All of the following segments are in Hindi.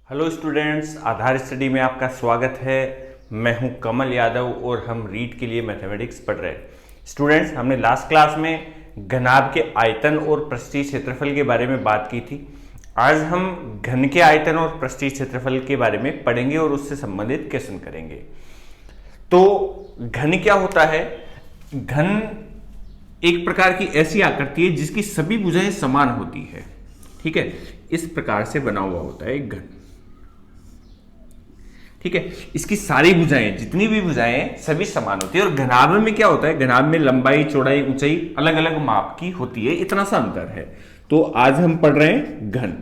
हेलो स्टूडेंट्स, आधार स्टडी में आपका स्वागत है। मैं हूं कमल यादव और हम रीड के लिए मैथमेटिक्स पढ़ रहे हैं। स्टूडेंट्स, हमने लास्ट क्लास में घनाभ के आयतन और पृष्ठीय क्षेत्रफल के बारे में बात की थी। आज हम घन के आयतन और पृष्ठीय क्षेत्रफल के बारे में पढ़ेंगे और उससे संबंधित क्वेश्चन करेंगे। तो घन क्या होता है? घन एक प्रकार की ऐसी आकृति है जिसकी सभी भुजाएं समान होती है। ठीक है, इस प्रकार से बना हुआ होता है एक घन। ठीक है, इसकी सारी भुजाएं, जितनी भी भुजाएं सभी समान होती है। और घनाभ में क्या होता है? घनाभ में लंबाई, चौड़ाई, ऊंचाई अलग अलग माप की होती है, इतना सा अंतर है। तो आज हम पढ़ रहे हैं घन।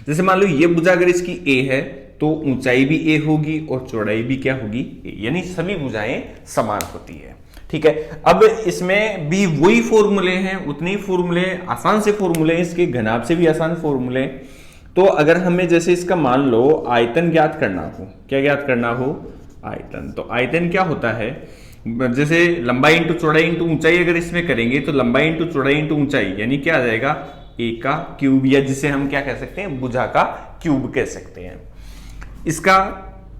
जैसे मान लो ये भुजा अगर इसकी ए है तो ऊंचाई भी ए होगी और चौड़ाई भी क्या होगी? ए, यानी सभी भुजाएं समान होती है। ठीक है, अब इसमें भी वही फॉर्मूले हैं, उतने ही फॉर्मूले, आसान से फॉर्मूले, इसके घनाभ से भी आसान फॉर्मूले। तो अगर हमें जैसे इसका मान लो आयतन ज्ञात करना हो, क्या ज्ञात करना हो? आयतन। तो आयतन क्या होता है? जैसे लंबाई इंटू चौड़ाई इंटू ऊंचाई अगर इसमें करेंगे तो लंबाई इंटू चौड़ाई इंटू ऊंचाई यानी क्या आ जाएगा? ए का क्यूब, या जिसे हम क्या कह सकते हैं? भुजा का क्यूब कह सकते हैं। इसका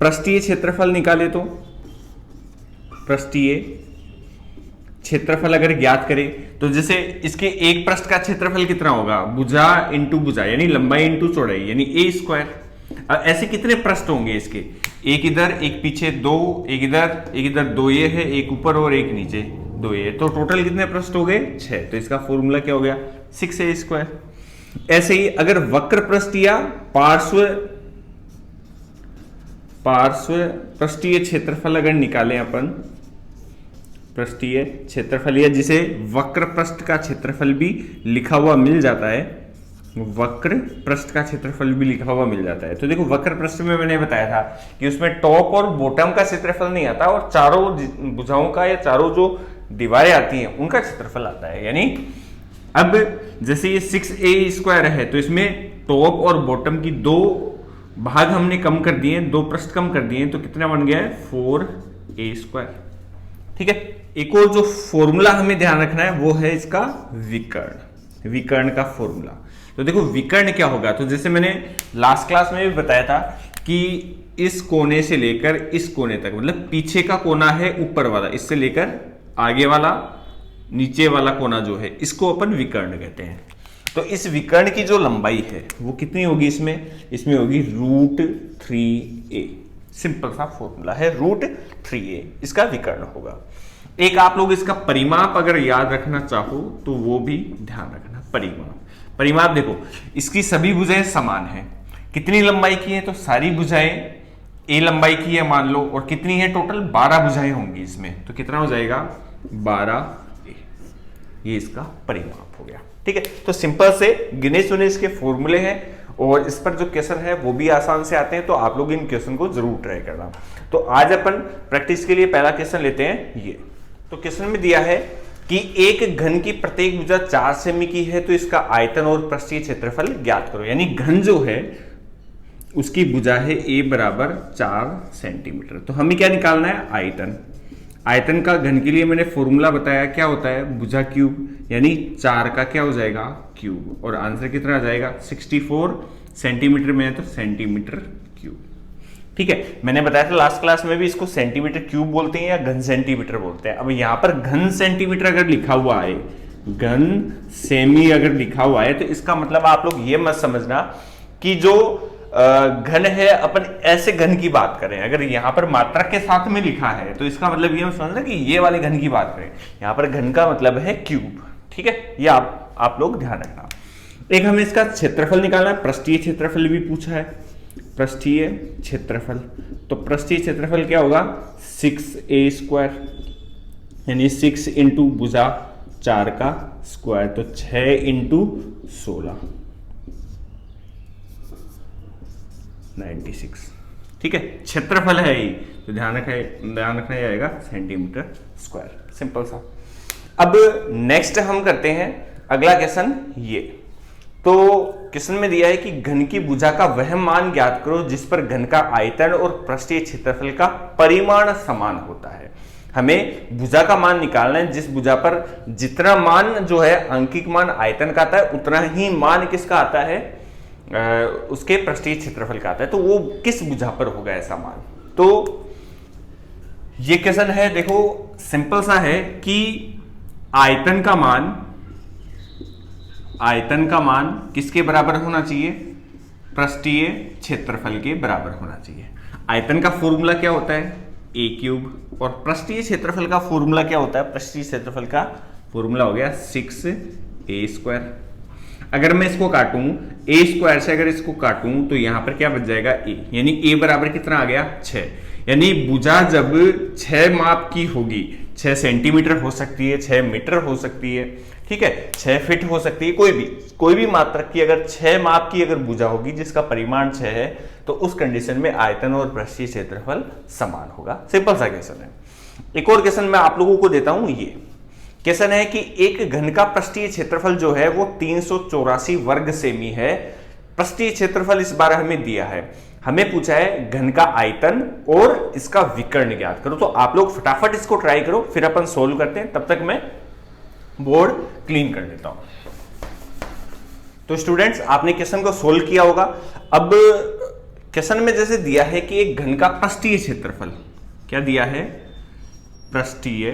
पृष्ठीय क्षेत्रफल निकाले तो पृष्ठीय क्षेत्रफल अगर ज्ञात करें तो जैसे इसके एक पृष्ठ का क्षेत्रफल कितना होगा? भुजा इंटू भुजा यानी लंबाई इंटू चौड़ाई यानी ए स्क्वायर। अब ऐसे कितने पृष्ठ होंगे इसके? एक इधर, एक पीछे, दो, एक इधर दो ये है, एक ऊपर और एक नीचे, दो ये। तो टोटल कितने पृष्ठ हो गए? 6। तो इसका फॉर्मूला क्या हो गया? 6a square. ऐसे ही अगर वक्र पृष्ठ या पार्श्व पृष्ठीय क्षेत्रफल अगर निकालें अपन, पृष्ठीय क्षेत्रफल, या जिसे वक्र पृष्ठ का क्षेत्रफल भी लिखा हुआ मिल जाता है, वक्र पृष्ठ का क्षेत्रफल भी लिखा हुआ मिल जाता है। तो देखो, वक्र पृष्ठ में मैंने बताया था कि उसमें टॉप और बॉटम का क्षेत्रफल नहीं आता और चारों भुजाओं का या चारों जो दीवारें आती हैं उनका क्षेत्रफल आता है। यानी अब जैसे ये 6a स्क्वायर है तो इसमें टॉप और बॉटम की दो भाग हमने कम कर दिए, दो पृष्ठ कम कर दिए, तो कितना बन गया है? 4a square. ठीक है, एक और जो फॉर्मूला हमें ध्यान रखना है वो है इसका विकर्ण, विकर्ण का फॉर्मूला। तो देखो विकर्ण क्या होगा? तो जैसे मैंने लास्ट क्लास में भी बताया था कि इस कोने से लेकर इस कोने तक, मतलब पीछे का कोना है ऊपर वाला, इससे लेकर आगे वाला नीचे वाला कोना जो है, इसको अपन विकर्ण कहते हैं। तो इस विकर्ण की जो लंबाई है वो कितनी होगी? इसमें होगी √3a। सिंपल सा फॉर्मूला है, √3a इसका विकर्ण होगा। एक आप लोग इसका परिमाप अगर याद रखना चाहो तो वो भी ध्यान रखना। परिमाप देखो, इसकी सभी भुजाएं समान हैं। कितनी लंबाई की है? तो सारी भुजाएं a लंबाई की है मान लो, और कितनी है टोटल? 12 भुजाएं होंगी इसमें। तो कितना हो जाएगा? 12a। ये इसका परिमाप हो गया। ठीक है, तो सिंपल से गिने चुने इसके फॉर्मूले हैं और इस पर जो क्वेश्चन है वो भी आसान से आते हैं, तो आप लोग इन क्वेश्चन को जरूर ट्राई करना। तो आज अपन प्रैक्टिस के लिए पहला क्वेश्चन लेते हैं ये। तो क्वेश्चन में दिया है कि एक घन की प्रत्येक भुजा 4 सेमी की है तो इसका आयतन और पृष्ठीय क्षेत्रफल ज्ञात करो। यानी घन जो है उसकी भुजा है a बराबर 4 सेंटीमीटर। तो हमें क्या निकालना है? आयतन। आयतन का घन के लिए मैंने फॉर्मूला बताया, क्या होता है? भुजा क्यूब, यानी 4 का क्या हो जाएगा? क्यूब। और आंसर कितना आ जाएगा? 64 सेंटीमीटर में है तो सेंटीमीटर क्यूब। ठीक है, मैंने बताया था लास्ट क्लास में भी इसको सेंटीमीटर क्यूब बोलते हैं या घन सेंटीमीटर बोलते हैं। अब यहां पर घन सेंटीमीटर अगर लिखा हुआ है, घन सेमी अगर लिखा हुआ है, तो इसका मतलब आप लोग ये मत समझना कि जो घन है अपन ऐसे घन की बात करें। अगर यहां पर मात्रा के साथ में लिखा है तो इसका मतलब ये समझना कि ये वाले घन की बात करें। यहां पर घन का मतलब है क्यूब। ठीक है, ये आप लोग ध्यान रखना। एक हमें इसका क्षेत्रफल निकालना है, पृष्ठीय क्षेत्रफल भी पूछा है। पृष्ठीय क्षेत्रफल, तो पृष्ठीय क्षेत्रफल क्या होगा? 6a स्क्वायर, यानी 6 इंटू भुजा 4 का स्क्वायर, तो 6 इंटू 16 96। ठीक है, क्षेत्रफल है ये, तो ध्यान रखना आएगा सेंटीमीटर स्क्वायर। सिंपल सा। अब नेक्स्ट हम करते हैं अगला क्वेश्चन ये। तो क्वेश्चन में दिया है कि घन की भुजा का वह मान ज्ञात करो जिस पर घन का आयतन और पृष्ठीय क्षेत्रफल का परिमाण समान होता है। हमें भुजा का मान निकालना है जिस भुजा पर जितना मान जो है अंकिक मान आयतन का आता है उतना ही मान किसका आता है? उसके पृष्ठीय क्षेत्रफल का आता है, तो वो किस भुजा पर होगा ऐसा मान। तो ये क्वेश्चन है, देखो सिंपल सा है कि आयतन का मान किसके बराबर होना चाहिए, पृष्ठीय क्षेत्रफल के बराबर होना चाहिए। आयतन का फॉर्मूला क्या होता है, ए क्यूब, और पृष्ठीय क्षेत्रफल का फॉर्मूला क्या होता है, पृष्ठीय क्षेत्रफल का फॉर्मूला हो गया 6a²। अगर मैं इसको काटूं a² से, अगर इसको काटूं तो यहां पर क्या बच जाएगा a, यानी a बराबर कितना आ गया 6। यानी भुजा जब 6 माप की होगी, 6 सेंटीमीटर हो सकती है, 6 मीटर हो सकती है, ठीक है, 6 फीट हो सकती है, कोई भी मात्रक की अगर 6 माप की अगर भुजा होगी जिसका परिमाण 6 है, तो उस कंडीशन में आयतन और पृष्ठीय क्षेत्रफल समान होगा। सिंपल सा क्वेश्चन है। एक और क्वेश्चन मैं आप लोगों को देता हूं। ये क्वेश्चन है कि एक घन का पृष्ठीय क्षेत्रफल जो है वो 384 वर्ग सेमी है। पृष्ठीय क्षेत्रफल इस बार हमें दिया है, हमें पूछा है घन का आयतन और इसका विकर्ण ज्ञात करो। तो आप लोग फटाफट इसको ट्राई करो, फिर अपन सोल्व करते हैं। तब तक मैं बोर्ड क्लीन कर देता हूं। तो स्टूडेंट्स, आपने क्वेश्चन को सोल्व किया होगा। अब क्वेश्चन में जैसे दिया है कि एक घन का पृष्ठीय क्षेत्रफल, क्या दिया है, पृष्ठीय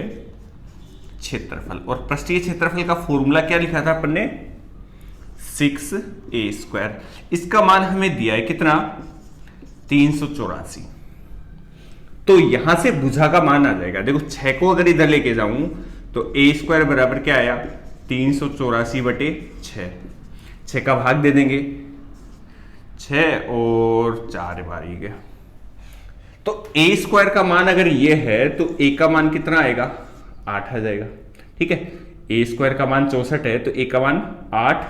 क्षेत्रफल, और पृष्ठीय क्षेत्रफल का फॉर्मूला क्या लिखा था अपन ने, 6a²। इसका मान हमें दिया है कितना, 384। तो यहां से भुजा का मान आ जाएगा। देखो 6 को अगर इधर लेके जाऊं तो a² बराबर क्या आया, 384/6। 6 का भाग दे देंगे, 6 और 4 बारी गया। तो a² का मान अगर ये है तो a का मान कितना आएगा, 8 आ जाएगा। ठीक है, a² का मान 64 है तो a का मान 8,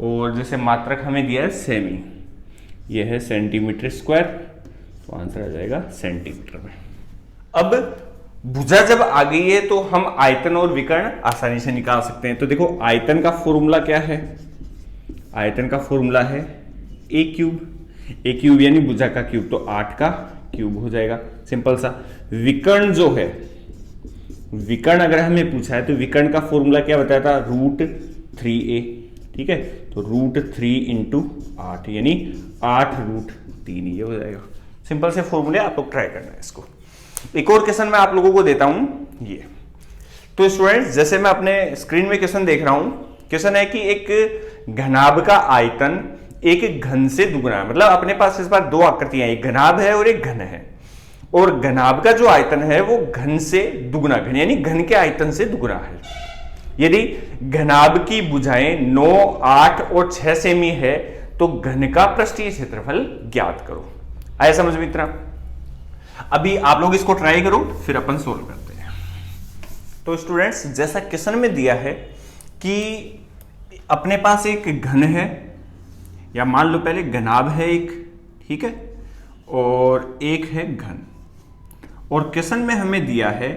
और जैसे मात्रक हमें दिया है सेमी, ये है सेंटीमीटर स्क्वायर, तो आंसर आ जाएगा सेंटीमीटर में। अब भुजा जब आ गई है तो हम आयतन और विकर्ण आसानी से निकाल सकते हैं। तो देखो आयतन का फॉर्मूला क्या है, आयतन का फॉर्मूला है a³ यानी भुजा का क्यूब, तो 8 का क्यूब हो जाएगा, सिंपल सा। विकर्ण जो है, विकर्ण अगर हमें पूछा है तो विकर्ण का फॉर्मूला क्या बताया था, √3a। ठीक है, तो √3 × 8 यानी 8√3, ये हो जाएगा। सिंपल से फॉर्मूले आप लोग ट्राई करना है इसको। एक और क्वेश्चन मैं आप लोगों को देता हूं ये। तो स्टूडेंट्स, जैसे मैं अपने स्क्रीन में क्वेश्चन देख रहा हूं, क्वेश्चन है कि एक घनाभ का आयतन एक घन से दुगुना है। मतलब अपने पास इस बार दो आकृतियां, एक घनाभ है और एक घन है, और घनाभ का जो आयतन है वो घन से दुगुना, घन यानी घन के आयतन से दुगुना है। यदि घनाभ की भुजाएं 9, 8 और 6 सेमी है तो घन का पृष्ठीय क्षेत्रफल ज्ञात करो। आया समझ में इतना? अभी आप लोग इसको ट्राई करो, फिर अपन सोल्व करते हैं। तो स्टूडेंट्स, जैसा क्वेश्चन में दिया है कि अपने पास एक घन है, या मान लो पहले घनाभ है एक, ठीक है, और एक है घन, और क्वेश्चन में हमें दिया है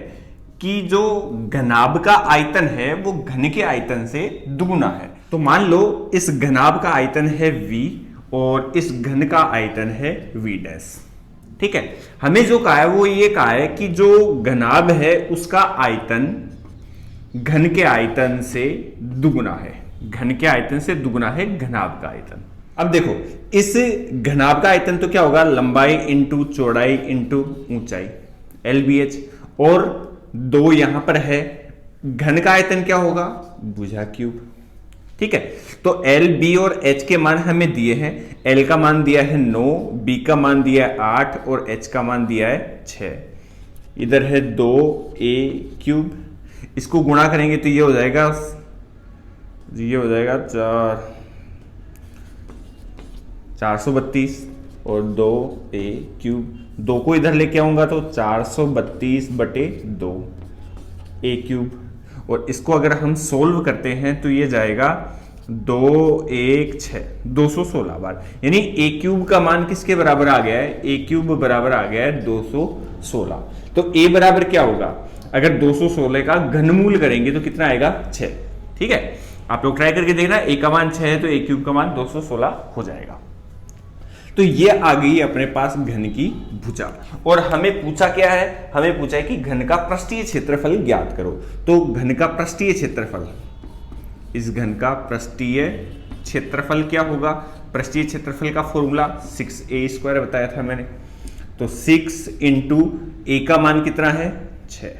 कि जो घनाभ का आयतन है वो घन के आयतन से दुगुना है। तो मान लो इस घनाभ का आयतन है v और इस घन का आयतन है v डैश। ठीक है, हमें जो कहा है वो ये कहा है कि जो घनाभ है उसका आयतन घन के आयतन से दुगुना है, घन के आयतन से दुगुना है घनाभ का आयतन। अब देखो इस घनाभ का आयतन तो क्या होगा, लंबाई इंटू चौड़ाई इंटू ऊंचाई, LBH, और 2 यहां पर है। घन का आयतन क्या होगा, भुजा क्यूब। ठीक है, तो L, B और H के मान हमें दिए हैं। L का मान दिया है 9, B का मान दिया है 8 और H का मान दिया है 6। इधर है 2a³, इसको गुणा करेंगे तो ये हो जाएगा 432 और 2a³, 2 को इधर लेके आऊंगा तो 432/2 a³, और इसको अगर हम सोल्व करते हैं तो ये जाएगा 216 बार, यानी a³ का मान किसके बराबर आ गया है, a³ बराबर आ गया है 216। तो a बराबर क्या होगा, अगर 216 का घनमूल करेंगे तो कितना आएगा, 6। ठीक है, आप लोग ट्राई करके देखना, a का मान 6 है तो a³ का मान 216 हो जाएगा। तो ये आ गई अपने पास घन की भुजा, और हमें पूछा क्या है, हमें पूछा है कि घन का पृष्ठीय क्षेत्रफल ज्ञात करो। तो घन का पृष्ठीय क्षेत्रफल इस घन का पृष्ठीय क्षेत्रफल क्या होगा? पृष्ठीय क्षेत्रफल का फॉर्मूला 6a² बताया था मैंने। तो 6 इंटू ए का मान कितना है? 6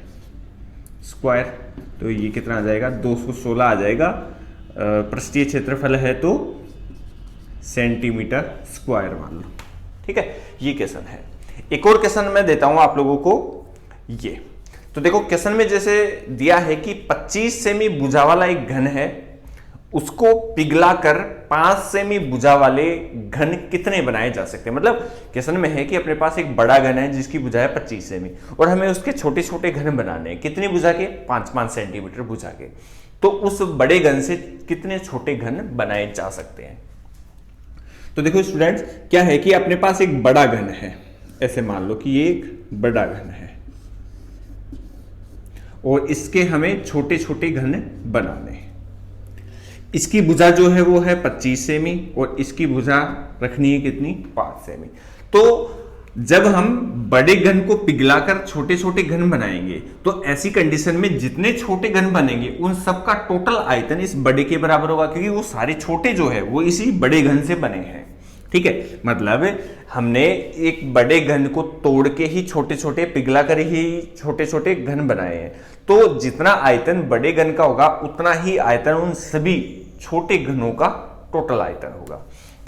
स्क्वायर, तो ये कितना आ जाएगा? 216 आ जाएगा। पृष्ठीय क्षेत्रफल है तो सेंटीमीटर स्क्वायर मान लो। ठीक है, ये क्वेश्चन है। एक और क्वेश्चन मैं देता हूं आप लोगों को। ये तो देखो क्वेश्चन में जैसे दिया है कि 25 सेमी भुजा वाला एक घन है, उसको पिघलाकर 5 सेमी भुजा वाले घन कितने बनाए जा सकते हैं। मतलब क्वेश्चन में है कि अपने पास एक बड़ा घन है जिसकी भुजा है 25 सेमी और हमें उसके छोटे छोटे घन बनाने हैं। कितनी भुजा के? 5-5 सेंटीमीटर भुजा के। तो उस बड़े घन से कितने छोटे घन बनाए जा सकते हैं। तो देखो स्टूडेंट्स, क्या है कि अपने पास एक बड़ा घन है, ऐसे मान लो कि ये एक बड़ा घन है और इसके हमें छोटे छोटे घन बनाने हैं। इसकी भुजा जो है वो है 25 सेमी और इसकी भुजा रखनी है कितनी? 5 सेमी। तो जब हम बड़े घन को पिघलाकर छोटे छोटे घन बनाएंगे तो ऐसी कंडीशन में जितने छोटे घन बनेंगे उन सबका टोटल आयतन इस बड़े के बराबर होगा, क्योंकि वो सारे छोटे जो है वो इसी बड़े घन से बने हैं। ठीक है, मतलब हमने एक बड़े घन को तोड़ के ही छोटे छोटे पिघला कर ही छोटे छोटे घन बनाए हैं। तो जितना आयतन बड़े घन का होगा उतना ही आयतन उन सभी छोटे घनों का टोटल आयतन होगा।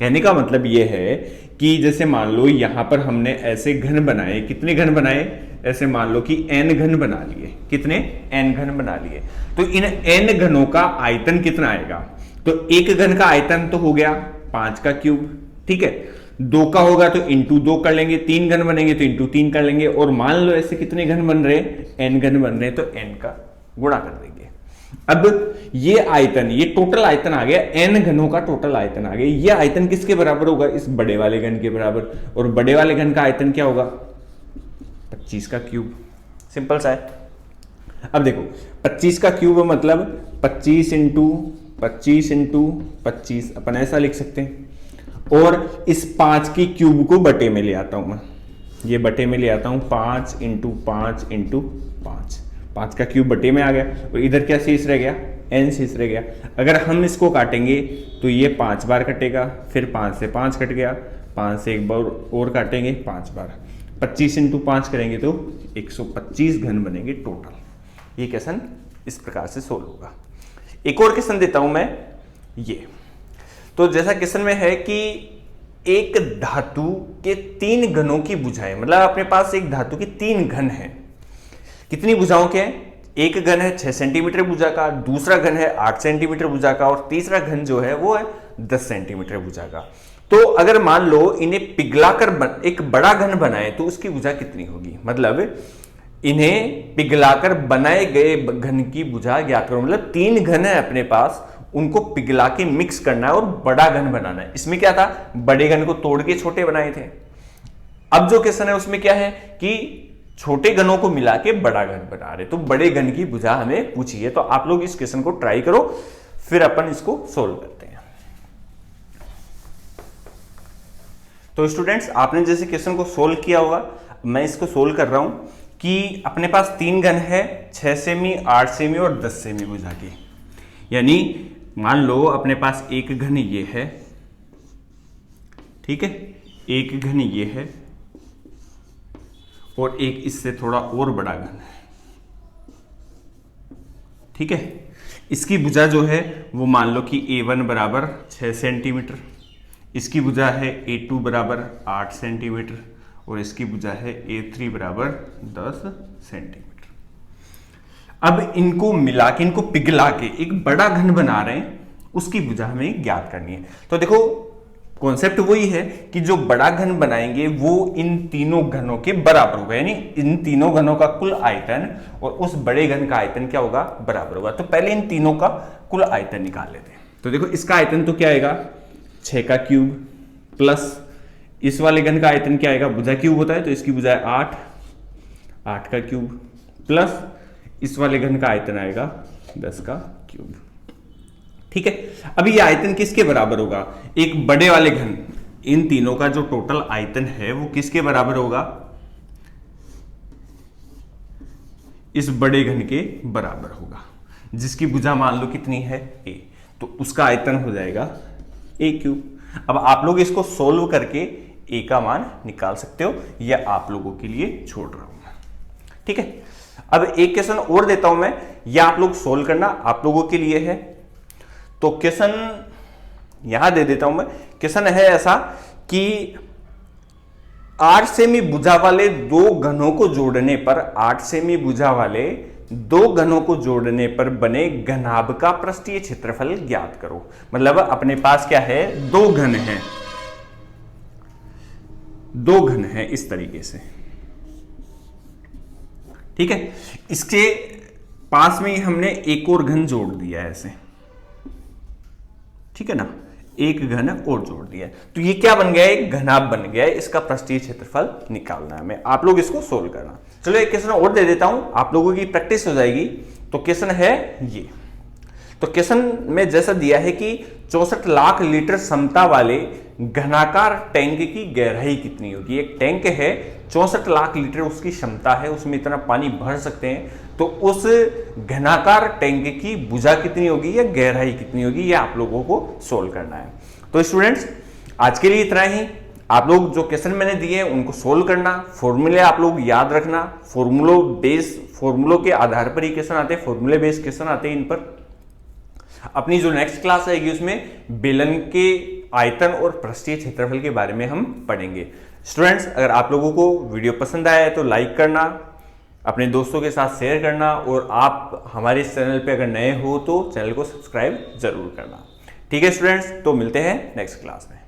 कहने का मतलब यह है कि जैसे मान लो यहां पर हमने ऐसे घन बनाए, कितने घन बनाए? ऐसे मान लो कि n घन बना लिए। कितने? n घन बना लिए। तो इन n घनों का आयतन कितना आएगा? तो एक घन का आयतन तो हो गया 5 का क्यूब। ठीक है, 2 का होगा तो इंटू 2 कर लेंगे, 3 घन बनेंगे तो इंटू 3 कर लेंगे। और मान लो ऐसे कितने घन बन रहे? n घन बन रहे, तो n का गुणा कर देंगे। अब ये आयतन, ये टोटल आयतन आ गया, n घनों का टोटल आयतन आ गया। ये आयतन किसके बराबर होगा? इस बड़े वाले घन के बराबर। और बड़े वाले घन का आयतन क्या होगा? 25 का क्यूब। सिंपल सा है। अब देखो 25 का क्यूब मतलब 25 इंटू 25 इंटू 25, अपन ऐसा लिख सकते हैं। और इस 5 की क्यूब को बटे में ले आता हूं मैं, ये बटे में ले आता हूं 5 इंटू 5 इंटू 5। 5 का क्यूब बटे में आ गया और इधर क्या शेष रह गया? n शेष रह गया। अगर हम इसको काटेंगे तो ये 5 बार कटेगा, फिर 5 से 5 कट गया, 5 से एक बार और काटेंगे 5 बार। 25 इंटू 5 करेंगे तो 125 घन बनेंगे टोटल। ये क्वेश्चन इस प्रकार से सोल्व होगा। एक और क्वेश्चन देता हूं मैं। ये तो जैसा क्वेश्चन में है कि एक धातु के 3 घनों की भुजाएं, मतलब अपने पास एक धातु के 3 घन हैं। कितनी भुजाओं के हैं? एक घन है 6 सेंटीमीटर भुजा का, दूसरा घन है 8 सेंटीमीटर भुजा का और तीसरा घन जो है वो है 10 सेंटीमीटर भुजा का। तो अगर मान लो इन्हें पिघलाकर एक बड़ा घन बनाए तो उसकी भुजा कितनी होगी? मतलब इन्हें पिघलाकर बनाए गए घन की भुजा ज्ञात करो। मतलब 3 घन है अपने पास, उनको पिघला के मिक्स करना है और बड़ा घन बनाना है। इसमें क्या था? बड़े घन को तोड़ के छोटे बनाए थे। अब जो क्वेश्चन है उसमें क्या है कि छोटे घनों को मिला के बड़ा घन बना रहे, तो बड़े घन की भुजा हमें पूछी है। तो आप लोग इस क्वेश्चन को ट्राई करो, फिर अपन इसको सोल्व करते हैं। तो स्टूडेंट्स, आपने जैसे क्वेश्चन को सोल्व किया होगा, मैं इसको सोल्व कर रहा हूं कि अपने पास 3 घन है, 6 सेमी, 8 सेमी और 10 सेमी भुजा की। यानी मान लो अपने पास एक घन ये है, ठीक है, एक घन ये है और एक इससे थोड़ा और बड़ा घन है। ठीक है, इसकी भुजा जो है वो मान लो कि A1 बराबर 6 सेंटीमीटर, इसकी भुजा है A2 बराबर 8 सेंटीमीटर और इसकी भुजा है A3 बराबर 10 सेंटीमीटर। अब इनको मिला के, इनको पिघला के एक बड़ा घन बना रहे हैं, उसकी भुजा हमें ज्ञात करनी है। तो देखो कॉन्सेप्ट वही है कि जो बड़ा घन बनाएंगे वो इन तीनों घनों के बराबर होगा, यानी इन तीनों घनों का कुल आयतन और उस बड़े घन का आयतन क्या होगा? बराबर होगा। तो पहले इन तीनों का कुल आयतन निकाल लेते हैं। तो देखो इसका आयतन तो क्या आएगा? 6 का क्यूब प्लस इस वाले घन का आयतन क्या आएगा? भुजा क्यूब होता है तो इसकी भुजा है 8 का क्यूब प्लस इस वाले घन का आयतन आएगा 10 का क्यूब। ठीक है, अब ये आयतन किसके बराबर होगा? एक बड़े वाले घन, इन तीनों का जो टोटल आयतन है वो किसके बराबर होगा? इस बड़े घन के बराबर होगा, जिसकी भुजा मान लो कितनी है? A। तो उसका आयतन हो जाएगा ए क्यूब। अब आप लोग इसको सोल्व करके ए का मान निकाल सकते हो, यह आप लोगों के लिए छोड़ रहा हूं मैं, ठीक है। अब एक क्वेश्चन और देता हूं मैं, यह आप लोग सोल्व करना, आप लोगों के लिए है। तो क्वेश्चन यहां दे देता हूं मैं। क्वेश्चन है ऐसा कि 8 सेमी भुजा वाले दो घनों को जोड़ने पर 8 सेमी भुजा वाले दो घनों को जोड़ने पर बने घनाभ का पृष्ठीय क्षेत्रफल ज्ञात करो। मतलब अपने पास क्या है, दो घन है, दो घन है इस तरीके से, ठीक है। इसके पास में ही हमने एक और घन जोड़ दिया है ऐसे, ठीक है ना, एक घन और जोड़ दिया है। तो ये क्या बन गया है, एक घनाभ बन गया है। इसका पृष्ठीय क्षेत्रफल निकालना है हमें, आप लोग इसको सोल्व करना। चलो एक क्वेश्चन और दे देता हूं, आप लोगों की प्रैक्टिस हो जाएगी। तो क्वेश्चन है ये, तो क्वेश्चन में जैसा दिया है कि 64 लाख लीटर क्षमता वाले घनाकार टैंक की गहराई कितनी होगी। एक टैंक है, 64 लाख लीटर उसकी क्षमता है, उसमें इतना पानी भर सकते हैं। तो उस घनाकार टैंक की भुजा कितनी होगी या गहराई कितनी होगी, ये आप लोगों को सोल्व करना है। तो स्टूडेंट्स आज के लिए इतना ही। आप लोग जो क्वेश्चन मैंने दिए हैं उनको सोल्व करना, फॉर्मूले आप लोग याद रखना। फॉर्मूलों के आधार पर ही क्वेश्चन आते हैं, फॉर्मूले बेस्ड क्वेश्चन आते हैं इन पर। अपनी जो नेक्स्ट क्लास आएगी उसमें बेलन के आयतन और पृष्ठीय क्षेत्रफल के बारे में हम पढ़ेंगे। स्टूडेंट्स अगर आप लोगों को वीडियो पसंद आया है तो लाइक करना, अपने दोस्तों के साथ शेयर करना, और आप हमारे इस चैनल पे अगर नए हो तो चैनल को सब्सक्राइब जरूर करना। ठीक है स्टूडेंट्स, तो मिलते हैं नेक्स्ट क्लास में।